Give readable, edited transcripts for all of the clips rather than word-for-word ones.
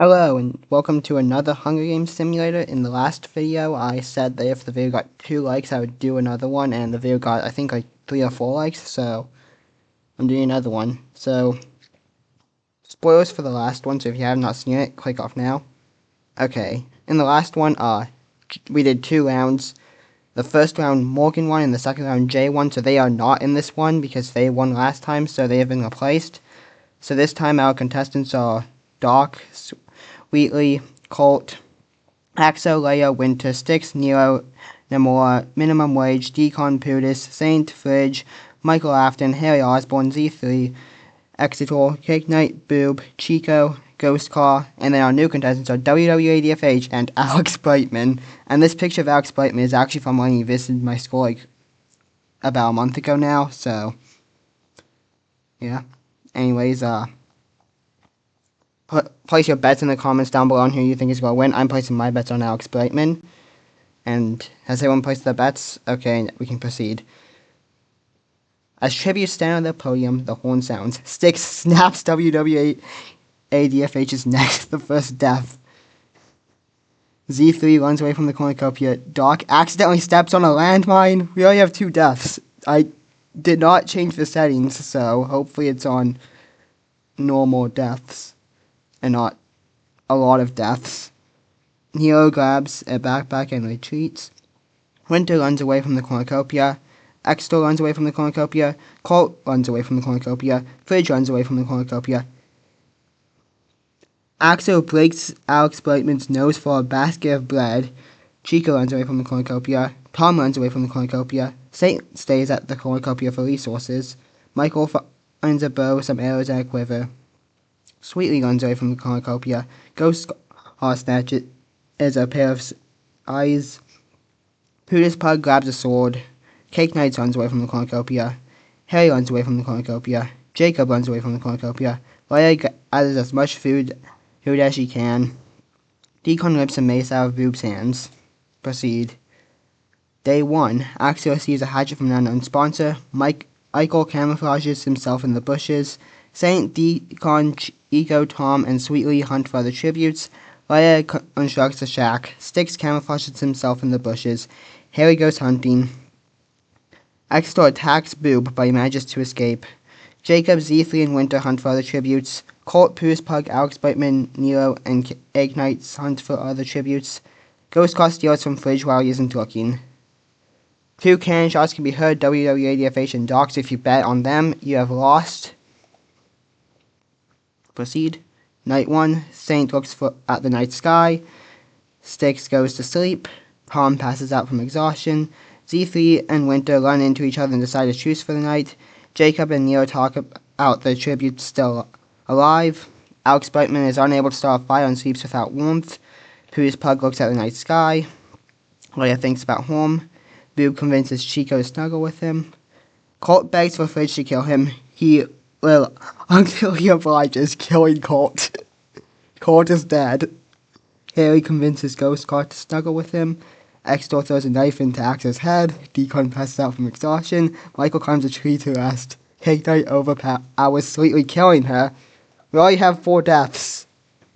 Hello and welcome to another Hunger Games simulator. In the last video, I said that if the video got 2 likes, I would do another one, and the video got, I think, like 3 or 4 likes, so I'm doing another one. So, spoilers for the last one, so if you have not seen it, click off now. Okay, in the last one, we did 2 rounds. The first round, Morgan won, and the second round, Jay won, so they are not in this one because they won last time, so they have been replaced. So this time, our contestants are Doc, Wheatley, Colt, Axo, Leia, Winter, Styx, Nero, Namora, Minimum Wage, Decon, Pudis, Saint, Fridge, Michael Afton, Harry Osborn, Z3, Exetor, Cake Knight, Boob, Chico, Ghost Car, and then our new contestants are WWADFH and Alex Brightman. And this picture of Alex Brightman is actually from when he visited my school like about a month ago now, so yeah. Anyways, place your bets in the comments down below on who you think is going to win. I'm placing my bets on Alex Brightman. And has everyone placed their bets? Okay, we can proceed. As tribute stand on the podium, the horn sounds. Styx snaps WWADFH's neck, the first death. Z3 runs away from the cornucopia. Doc accidentally steps on a landmine. We only have 2 deaths. I did not change the settings, so hopefully it's on normal deaths and not a lot of deaths. Nero grabs a backpack and retreats. Winter runs away from the cornucopia. Extor runs away from the cornucopia. Colt runs away from the cornucopia. Fridge runs away from the cornucopia. Axel breaks Alex Brightman's nose for a basket of bread. Chico runs away from the cornucopia. Tom runs away from the cornucopia. Saint stays at the cornucopia for resources. Michael finds a bow, some arrows, and a quiver. Sweetly runs away from the cornucopia. Ghost snatches a pair of eyes. Pudis Pug grabs a sword. Cake Knight runs away from the cornucopia. Harry runs away from the cornucopia. Jacob runs away from the cornucopia. Leia gathers as much food as she can. Decon rips a mace out of Boob's hands. Proceed. Day 1. Axel receives a hatchet from an unknown sponsor. Michael camouflages himself in the bushes. Saint, Decon, Chico, Tom, and Sweetly hunt for other tributes. Leia constructs a shack. Styx camouflages himself in the bushes. Harry goes hunting. Extor attacks Boob, but he manages to escape. Jacob, Z3, and Winter hunt for other tributes. Colt, Pudis Pug, Alex Brightman, Nero, and Egg Knights hunt for other tributes. Ghost Car steals from Fridge while he isn't looking. 2 cannon shots can be heard, WWADFH and Docs. If you bet on them, you have lost. Proceed. Night 1, Saint looks at the night sky. Styx goes to sleep. Tom passes out from exhaustion. Z3 and Winter run into each other and decide to truce for the night. Jacob and Neo talk about the tributes still alive. Alex Brightman is unable to start a fire and sleeps without warmth. Pudis Pug looks at the night sky. Leia thinks about home. Boob convinces Chico to snuggle with him. Colt begs for Fridge to kill him. He will until he obliges, killing Colt. Colt is dead. Harry convinces Ghost Car to snuggle with him. Extor throws a knife into Axel's head. Decon passes out from exhaustion. Michael climbs a tree to rest. Cake Knight overpowers Sweetly, killing her. We already have 4 deaths.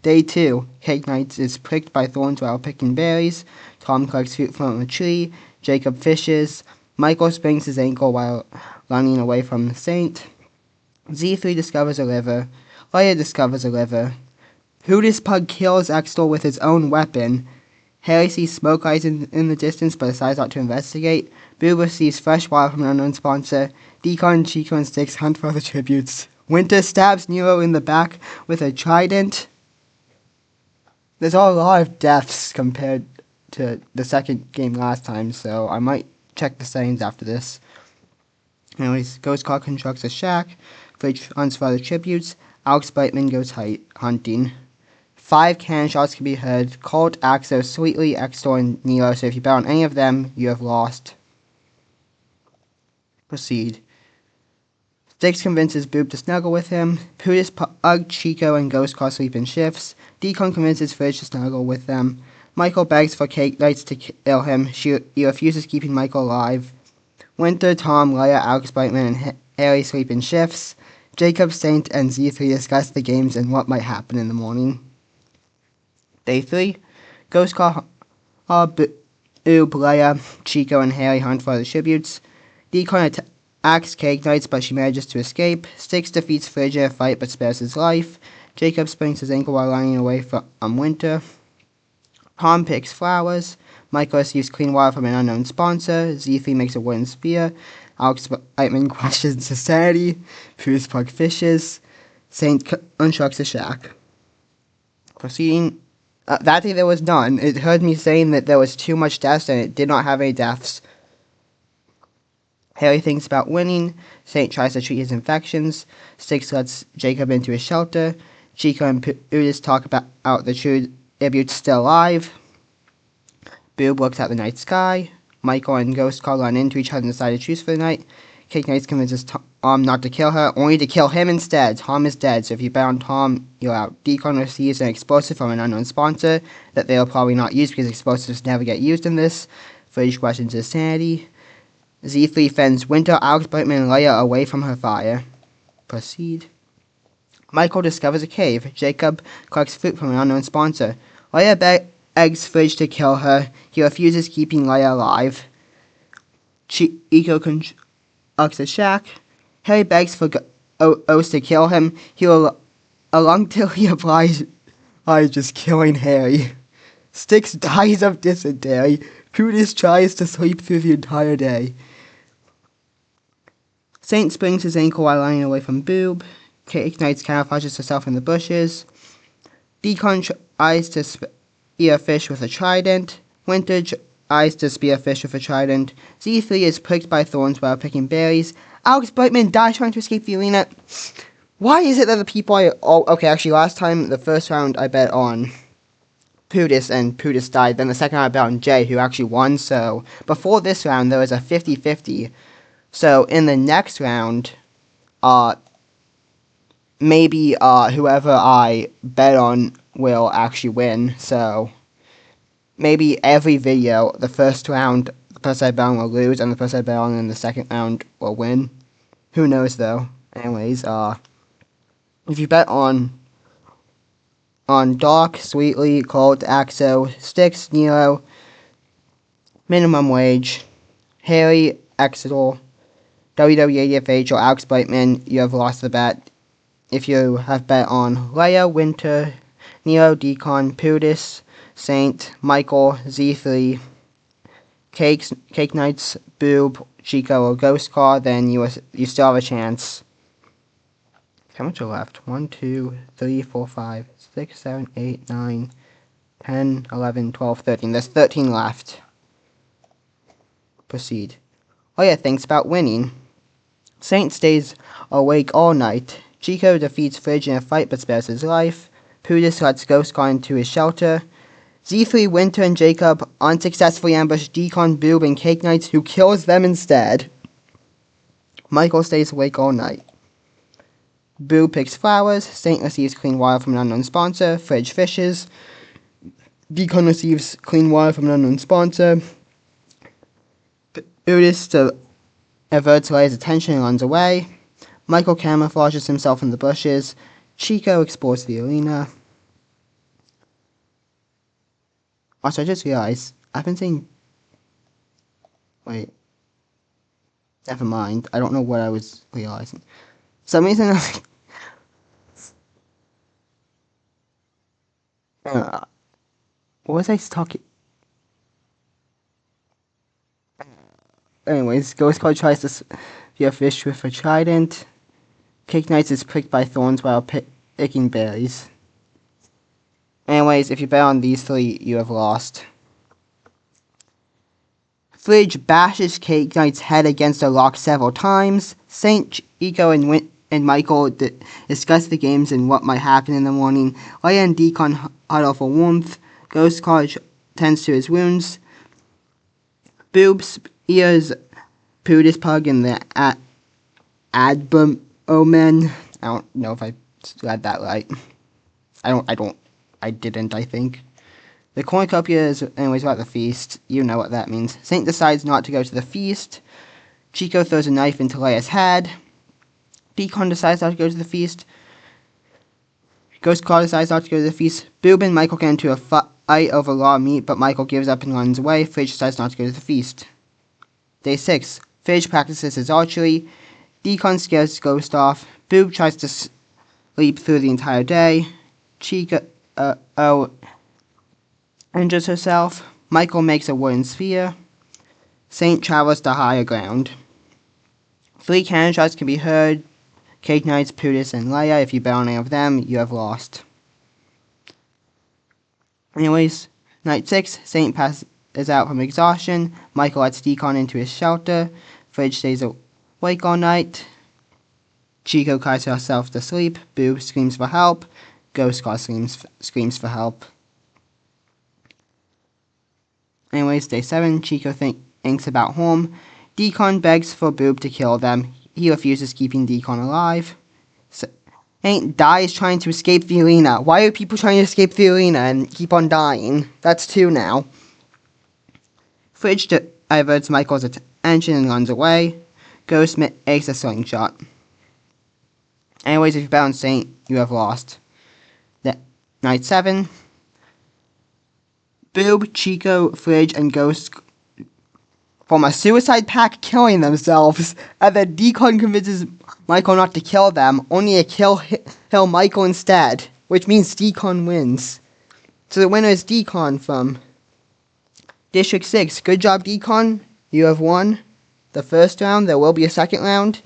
Day 2. Cake Knight is pricked by thorns while picking berries. Tom collects fruit from a tree. Jacob fishes. Michael sprains his ankle while running away from the Saint. Z3 discovers a liver. Leia discovers a liver. Pudis Pug kills Extor with his own weapon. Harry sees smoke eyes in the distance but decides not to investigate. Boo receives fresh water from an unknown sponsor. Decon, Chico, and Styx hunt for other tributes. Winter stabs Nero in the back with a trident. There's a lot of deaths compared to the second game last time, so I might check the settings after this. Anyways, Ghost Car constructs a shack. Fridge hunts for other tributes. Alex Brightman goes hunting. 5 cannon shots can be heard. Colt, Axo, Sweetly, Extor, and Nero. So if you bet on any of them, you have lost. Proceed. Styx convinces Boob to snuggle with him. Pudis Pug, Chico, and Ghost Car sleep in shifts. Decon convinces Fridge to snuggle with them. Michael begs for Cake Knights to kill him. He refuses, keeping Michael alive. Winter, Tom, Leia, Alex Brightman, and Harry sleep in shifts. Jacob, Saint, and Z3 discuss the games and what might happen in the morning. Day 3. Ghost Car, Boob, Leia, Chico, and Harry hunt for the tributes. Deacon attacks Cake Knights, but she manages to escape. Styx defeats Fridge in a fight, but spares his life. Jacob sprains his ankle while running away from Winter. Tom picks flowers. Michael receives clean water from an unknown sponsor. Z3 makes a wooden spear. Alex Brightman questions insanity. Bruce Park fishes. Saint constructs a shack. Proceeding. That day there was none. It heard me saying that there was too much deaths and it did not have any deaths. Harry thinks about winning. Saint tries to treat his infections. Styx lets Jacob into his shelter. Chico and Udis talk about the tributes still alive. Boob looks at the night sky. Michael and Ghost Car run into each other and decide to choose for the night. Cake Knights convinces Tom not to kill her, only to kill him instead. Tom is dead, so if you bet on Tom, you're out. Deacon receives an explosive from an unknown sponsor that they'll probably not use because explosives never get used in this. Fridge questions his sanity. Z3 fends Winter, Alex Brightman, and Leia away from her fire. Proceed. Michael discovers a cave. Jacob collects fruit from an unknown sponsor. Leia begs Fridge to kill her. He refuses, keeping Leia alive. Chico constructs a shack. Harry begs for Oz to kill him. He will along till he applies just killing Harry. Styx dies of dysentery. Prudence tries to sleep through the entire day. Saint springs his ankle while running away from Boob. Cake Knights camouflages herself in the bushes. Deacon tries to spear fish with a trident. Winter tries to spear fish with a trident. Z3 is pricked by thorns while picking berries. Alex Brightman dies trying to escape the arena. Why is it that the people okay, actually last time, the first round I bet on Pudis and Pudis died. Then the second round I bet on Jay, who actually won. So before this round there was a 50-50. So in the next round, maybe whoever I bet on will actually win. So maybe every video, the first round, the person I bet on will lose, and the person I bet on in the second round will win. Who knows though? Anyways, if you bet on Doc, Sweetly, Colt, Axo, Styx, Nero, Minimum Wage, Harry, Exeter, WW80FH, or Alex Brightman, you have lost the bet. If you have bet on Leia, Winter, Nero, Deacon, Pudis, Saint, Michael, Z3, Cake Knights, Boob, Chico, or Ghost Car, then you still have a chance. How much are left? 1, 2, 3, 4, 5, 6, 7, 8, 9, 10, 11, 12, 13. There's 13 left. Proceed. Oh yeah, thanks about winning. Saint stays awake all night. Chico defeats Fridge in a fight but spares his life. Pudis lets Ghost Car into his shelter. Z3, Winter, and Jacob unsuccessfully ambush Deacon, Boob, and Cake Knights, who kills them instead. Michael stays awake all night. Boob picks flowers. Saint receives clean water from an unknown sponsor. Fridge fishes. Deacon receives clean water from an unknown sponsor. Udis averts Leia's attention and runs away. Michael camouflages himself in the bushes. Chico explores the arena. Also, I just realized, I've been saying... Wait. Never mind. I don't know what I was realizing. Some reason what was I talking? Anyways, Ghost Car tries to spear fish with a trident. Cake Knights is pricked by thorns while picking berries. Anyways, if you bet on these three, you have lost. Fridge bashes Cake Knight's head against a rock several times. Saint, Chico, and Michael discuss the games and what might happen in the morning. Leia and Deacon huddle for warmth. Ghost Car tends to his wounds. Boob spears Pudis Pug in the Adbomen. I don't know if I read that right. I didn't, I think. The cornucopia is anyways about the feast. You know what that means. Saint decides not to go to the feast. Chico throws a knife into Leia's head. Deacon decides not to go to the feast. Ghost Claw decides not to go to the feast. Boob and Michael get into a fight over raw meat, but Michael gives up and runs away. Fridge decides not to go to the feast. Day 6. Fridge practices his archery. Deacon scares Ghost off. Boob tries to sleep through the entire day. Chica injures herself. Michael makes a wooden sphere. Saint travels to higher ground. 3 cannon shots can be heard. Cake Knights, Pudis, and Leia. If you bet on any of them, you have lost. Anyways, night 6, Saint passes out from exhaustion. Michael lets Deacon into his shelter. Fridge stays awake all night. Chico cries herself to sleep. Boob screams for help. Ghost Claw screams for help. Anyways, day 7, Chico thinks about home. Deacon begs for Boob to kill them. He refuses, keeping Deacon alive. Saint dies trying to escape the arena. Why are people trying to escape the arena and keep on dying? That's 2 now. Fridge diverts Michael's attention and runs away. Ghost makes a slingshot. Anyways, if you bet on Saint, you have lost. Night 7. Boob, Chico, Fridge, and Ghost form a suicide pact, killing themselves, and then Deacon convinces Michael not to kill them, only to kill Michael instead, which means Deacon wins. So the winner is Deacon from District 6. Good job, Deacon. You have won the first round. There will be a second round.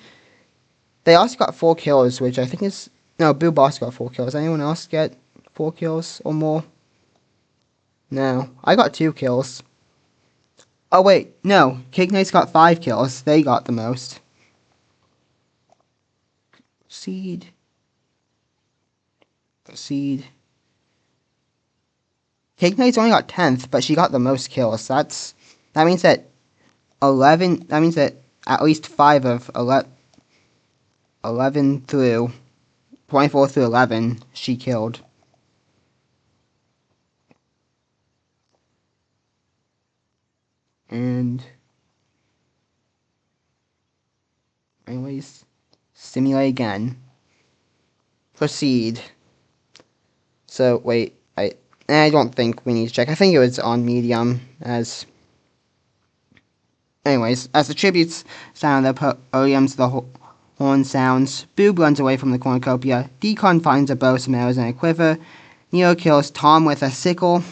They also got 4 kills, which I think is... No, Boob also got 4 kills. Anyone else get 4 kills or more? No. I got 2 kills. Oh, wait. No. Cake Knights got 5 kills. They got the most. Seed. Cake Knights only got 10th, but she got the most kills. That means that 11... That means that at least 5 of 11 through... 24 through 11, she killed. And anyways, simulate again. Proceed. So wait, I don't think we need to check. I think it was on medium anyways, as the tributes sound the podiums, the horn sounds. Boob runs away from the cornucopia. Deacon finds a bow, some arrows, and a quiver. Neo kills Tom with a sickle.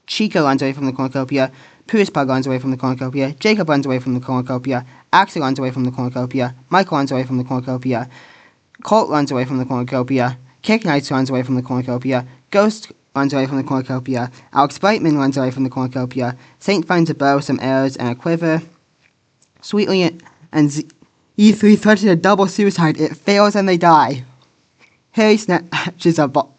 Chico runs away from the cornucopia. Pudis Pug runs away from the cornucopia. Jacob runs away from the cornucopia. Axel runs away from the cornucopia. Michael runs away from the cornucopia. Colt runs away from the cornucopia. Cake Knights runs away from the cornucopia. Ghost runs away from the cornucopia. Alex Brightman runs away from the cornucopia. Saint finds a bow, some arrows, and a quiver. Sweetly and E3 threaten a double suicide. It fails and they die. Harry snatches a bottle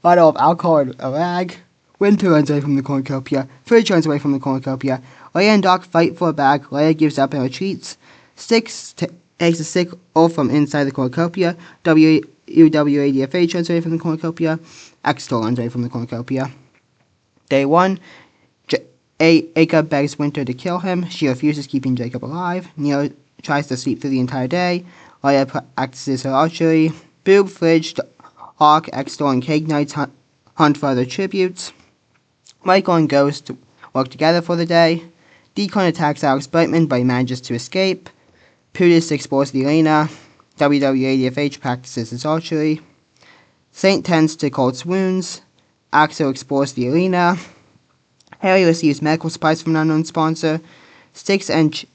of alcohol and a rag. Winter runs away from the cornucopia. Fridge runs away from the cornucopia. Leia and Doc fight for a bag. Leia gives up and retreats. Styx takes a sickle from inside the cornucopia. WADFH runs away from the cornucopia. Axel runs away from the cornucopia. Day 1. Jacob begs Winter to kill him. She refuses, keeping Jacob alive. Neo tries to sleep through the entire day. Leia practices her archery. Boob, Fridge, Hawk, Axel, and Cake Knights hunt for other tributes. Michael and Ghost work together for the day. Deacon attacks Alex Brightman, but he manages to escape. Pudis explores the arena. WWADFH practices his archery. Saint tends to Colt's wounds. Axel explores the arena. Harry receives medical supplies from an unknown sponsor. Styx and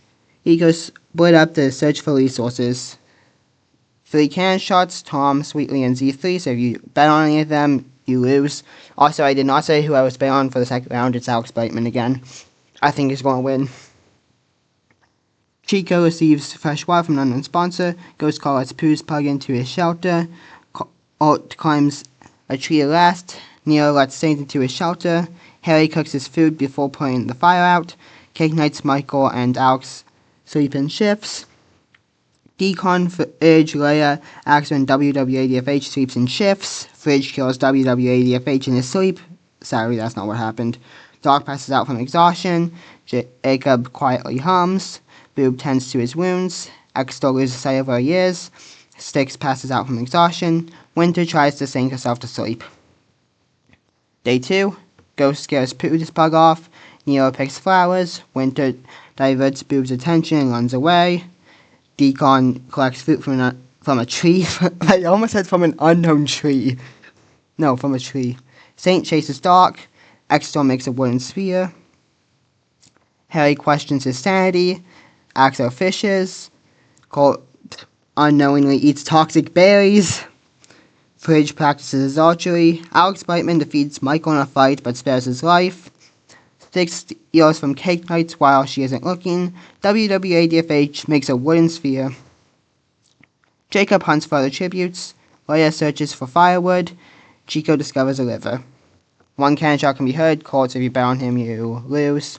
Chico split up to search for resources. 3 cannon shots, Tom, Sweetly, and Z3, so if you bet on any of them, you lose. Also, I did not say who I was betting on for the second round. It's Alex Brightman again. I think he's going to win. Chico receives fresh water from an unknown sponsor. Ghost Claw lets Pudis Pug into his shelter. Colt climbs a tree at last. Neo lets Saint into his shelter. Harry cooks his food before putting the fire out. Cake Knights, Michael, and Alex sleep in shifts. Deacon, Fridge, Leia, Axel, and WWADFH sleeps in shifts. Fridge kills WWADFH in his sleep. Sadly, that's not what happened. Doc passes out from exhaustion. Jacob quietly hums. Boob tends to his wounds. Axel loses sight of where he is. Styx passes out from exhaustion. Winter tries to sing herself to sleep. Day 2. Ghost scares Pooh's Pug off. Neo picks flowers. Winter diverts Boob's attention and runs away. Deacon collects fruit from a tree. I almost said from an unknown tree. No, from a tree. Saint chases Doc. X-Storm makes a wooden sphere. Harry questions his sanity. Axel fishes. Colt unknowingly eats toxic berries. Fridge practices his archery. Alex Brightman defeats Michael in a fight but spares his life. Styx steals from Cake Knights while she isn't looking. WWADFH makes a wooden sphere. Jacob hunts for other tributes. Leia searches for firewood. Chico discovers a river. One cannon shot can be heard. Colt, if you bet on him, you lose.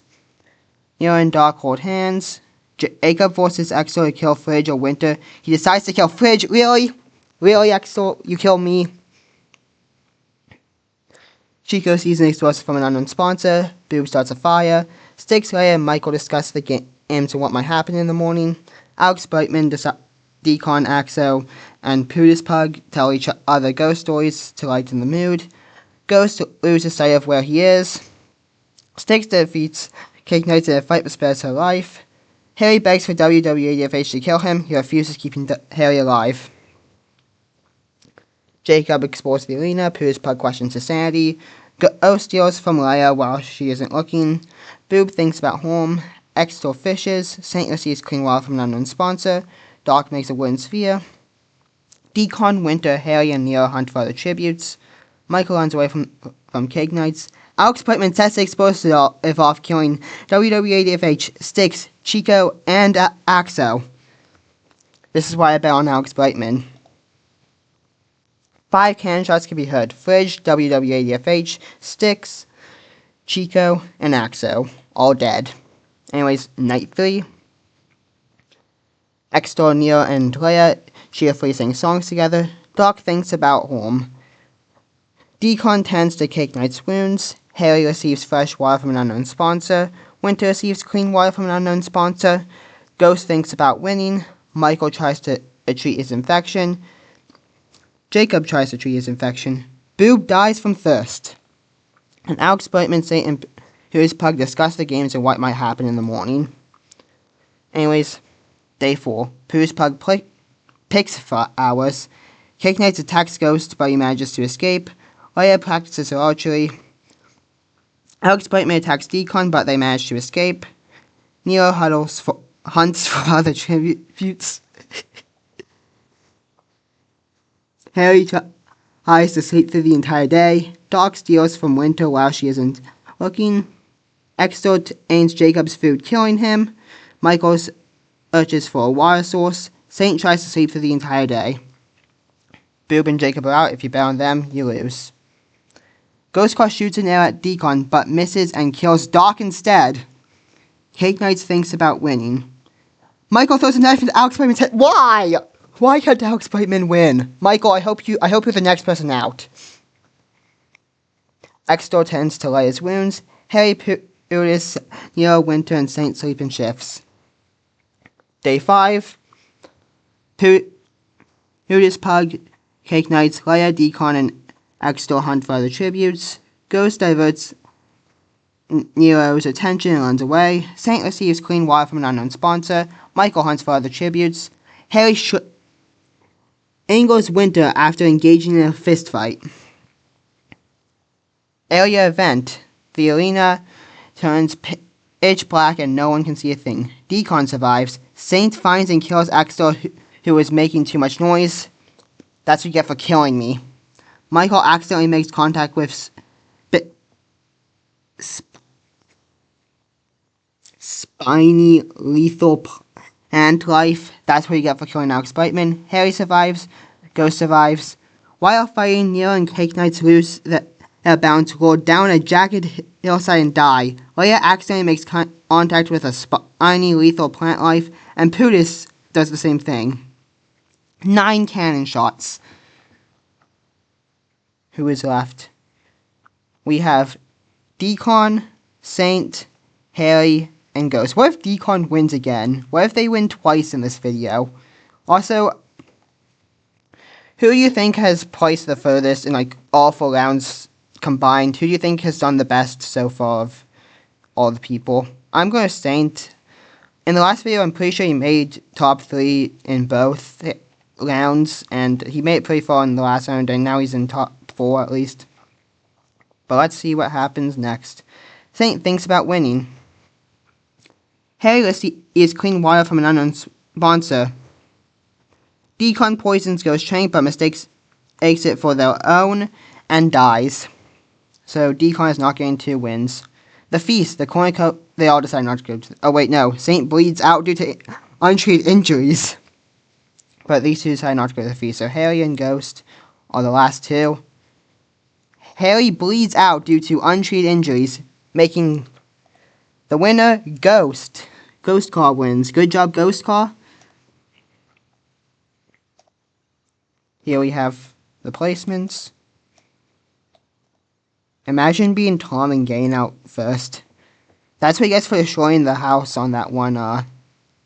Neo and Doc hold hands. Jacob forces Exo to kill Fridge or Winter. He decides to kill Fridge. Really? Really, Exo? You kill me? Chico sees an explosive from an unknown sponsor. Boob starts a fire. Styx, Leia, and Michael discuss the games and what might happen in the morning. Alex Brightman, Deacon, Axo, and Pooh's Pug tell each other ghost stories to lighten the mood. Ghost loses sight of where he is. Styx defeats Cake Knights in a fight but spares her life. Harry begs for WWADFH to kill him. He refuses, keeping Harry alive. Jacob explores the arena. Pooh's Pug questions his sanity. Ghost steals from Leia while she isn't looking. Boob thinks about home. X-Store fishes. Saint receives clean water from an unknown sponsor. Doc makes a wooden sphere. Deacon, Winter, Harry, and Neo hunt for other tributes. Michael runs away from Cake Knights. Alex Brightman sets the explosive off, killing WWADFH, Styx, Chico, and Axo. This is why I bet on Alex Brightman. 5 cannon shots can be heard. Fridge, WWADFH, Styx, Chico, and Axo. All dead. Anyways, night 3. X-Store, Neo, and Leia cheerfully sing songs together. Doc thinks about home. Deacon tends to Cake Knight's wounds. Harry receives fresh water from an unknown sponsor. Winter receives clean water from an unknown sponsor. Ghost thinks about winning. Michael tries to treat his infection. Jacob tries to treat his infection. Boob dies from thirst. And Alex Brightman, Saint, and Pooh's Pug discuss the games and what might happen in the morning. Anyways, day 4. Pooh's Pug picks flowers. Cake Knights attacks Ghost, but he manages to escape. Leia practices her archery. Alex Brightman attacks Deacon, but they manage to escape. Neo hunts for other tributes. Harry tries to sleep through the entire day. Doc steals from Winter while she isn't looking. X-Store aims Jacob's food, killing him. Michael searches for a water source. Saint tries to sleep through the entire day. Boob and Jacob are out. If you bet on them, you lose. Ghost Cross shoots an arrow at Deacon, but misses and kills Doc instead. Cake Knights thinks about winning. Michael throws a knife into Alex Brightman's head. Why? Why can't Alex Brightman win? Michael, I hope you're the next person out. X-Store tends to Leia's wounds. Harry, Pooh's, Neo, Winter, and Saint sleep in shifts. Day 5. Pooh's Pug, Cake Knights, Leia, Deacon, and X-Store hunt for other tributes. Ghost diverts Nero's attention and runs away. Saint receives clean water from an unknown sponsor. Michael hunts for other tributes. Harry angles Winter after engaging in a fistfight. Area event. The arena turns pitch black and no one can see a thing. Deacon survives. Saint finds and kills X-Store who is making too much noise. That's what you get for killing me. Michael accidentally makes contact with spiny lethal plant life. That's what you get for killing Alex Brightman. Harry survives. Ghost survives. While fighting, Neo and Cake Knights lose that are bound to go down a jagged hillside and die. Leia accidentally makes contact with a spiny lethal plant life, and Pootis does the same thing. 9 cannon shots. Who is left? We have Deacon, Saint, Harry, and Ghost. What if Deacon wins again? What if they win twice in this video? Also, Who do you think has placed the furthest in like all 4 rounds combined? Who do you think has done the best so far of all the people? I'm going to Saint. In the last video, I'm pretty sure he made top 3 in both rounds, and he made it pretty far in the last round, and now he's in top 4 at least. But let's see what happens next. Saint thinks about winning. Hairless is clean water from an unknown sponsor. Decon poisons Ghost Train, but mistakes exit for their own and dies. So Decon is not getting 2 wins. The Feast, the Cornucopia, they all decide not to go to. Oh wait, no. Saint bleeds out due to untreated injuries. But these 2 decide not to go to the Feast. So Harry and Ghost are the last 2. Harry bleeds out due to untreated injuries, making the winner Ghost. Ghost Car wins. Good job, Ghost Car. Here we have the placements. Imagine being Tom and getting out first. That's what he gets for destroying the house on that one modded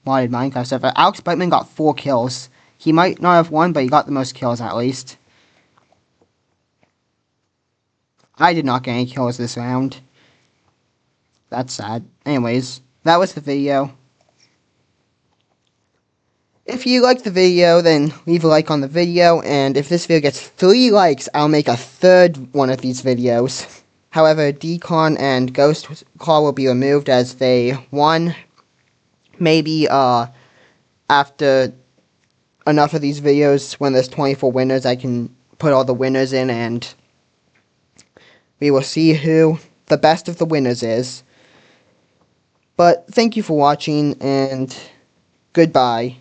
Minecraft server. Alex Brightman got 4 kills. He might not have won, but he got the most kills at least. I did not get any kills this round. That's sad. Anyways, that was the video. If you liked the video, then leave a like on the video, and if this video gets 3 likes, I'll make a 3rd one of these videos. However, Decon and Ghost Car will be removed as they won. Maybe after enough of these videos, when there's 24 winners, I can put all the winners in, and we will see who the best of the winners is. But thank you for watching, and goodbye.